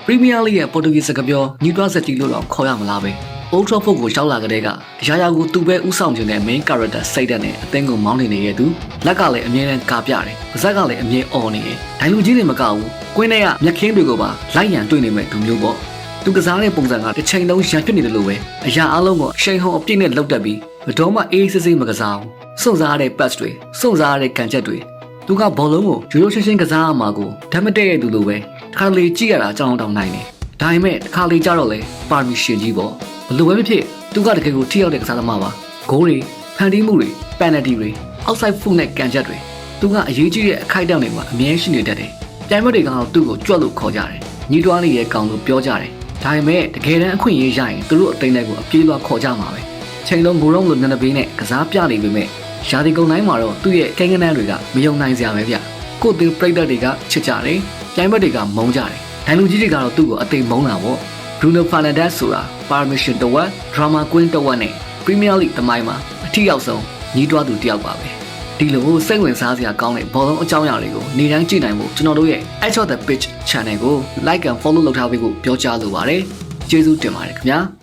Premier League ရဲ့ Portuguese စကားပြောညီတွားဆက်တီလို့တော့ခေါ်ရမလားပဲ။ Old Trafford ကိုရောက်လာကြတဲ့ကအရာရာကိုသူပဲဥဆောင်ခြင်းနဲ့ main character စိတ်ဓာတ်နဲ့အသင်းကိုမောင်းနေနေတဲ့သူလက်ကလည်းအမြဲတမ်းကာပြတယ်။ပါးစပ်ကလည်းအမြဲអော်နေတယ်။ဒိုင်လူကြီးတွေမကဘူး။ကွင်းထဲကမျက်ခင်းတွေကိုပါလိုက်ရန်တွေ့နေမဲ့သူမျိုးပေါ့။သူကစားတဲ့ပုံစံကတစ်ချိန်လုံးရန်ဖြစ်နေတယ်လို့ပဲ။အရာအလုံးကိုရှိန်ဟုန်အပြည့်နဲ့လောက်တက်ပြီးဘတော်မှအေးစစ်စစ်မကစားဘူး။စွန့်စားတဲ့ pass တွေစွန့်စားတဲ့ကန်ချက်တွေသူကဘောလုံးကိုရိုးရိုးရှင်းရှင်းကစားရမှာကိုဓာတ်မတည့်ရဲ့သူလိုပဲ။တစ်ခါလေကြည့်ရတာကြောင်းတောင်နိုင်တယ်။ဒါပေမဲ့တစ်ခါလေကြတော့လေပါမီရှင်ကြီးပေါ့ဘလို့ပဲဖြစ်သူကတကယ်ကိုထိရောက်တဲ့ကစားသမားပါဂိုးတွေဖန်တီးမှုတွေပန်နတီတွေအောက်ဆိုက်ဖုနဲ့ကန်ချက်တွေသူကအရေးကြီးတဲ့အခိုက်အတန့်တွေမှာအမြဲရှိနေတတ်တယ်ပြိုင်ပွဲတွေကတော့သူ့ကိုကြွက်လို့ခေါ်ကြတယ်ညီတွားလေးရဲ့ကောင်လို့ပြောကြတယ်ဒါပေမဲ့တကယ်တမ်းအခွင့်အရေးရရင်သူတို့အသိန်းတွေကိုအပြေးလွှာခေါ်ကြမှာပဲချိန်လုံးဂိုးလုံးလိုနံနဘေးနဲ့ကစားပြနေပေမဲ့ရာသီကုန်တိုင်းမှာတော့သူ့ရဲ့ကိန်းဂဏန်းတွေကမယုံနိုင်စရာပဲဗျကိုသူပရိသတ်တွေကချစ်ကြတယ်ပြိုင်ပွဲတွေကမုန်းကြတယ်ဒိုင်လူကြီးတွေကတော့သူ့ကိုအသိမုန်းတာပေါ့ Bruno Fernandes ဆိုတာ Permission တဝက် Drama Queen တဝက်နဲ့ Premier League တမိုင်းမှာအထီးရောက်ဆုံးညီးတွားသူတယောက်ပါပဲဒီလိုစိတ်ဝင်စားစရာကောင်းတဲ့ဘောလုံးအကြောင်းအရာတွေကိုနေတိုင်းကြည့်နိုင်ဖို့ကျွန်တော်တို့ရဲ့ Edge of the Pitch Channel ကို Like and Follow လုပ်ထားပေးဖို့ပြောကြားလိုပါတယ်ကျေးဇူးတင်ပါတယ်ခင်ဗျာ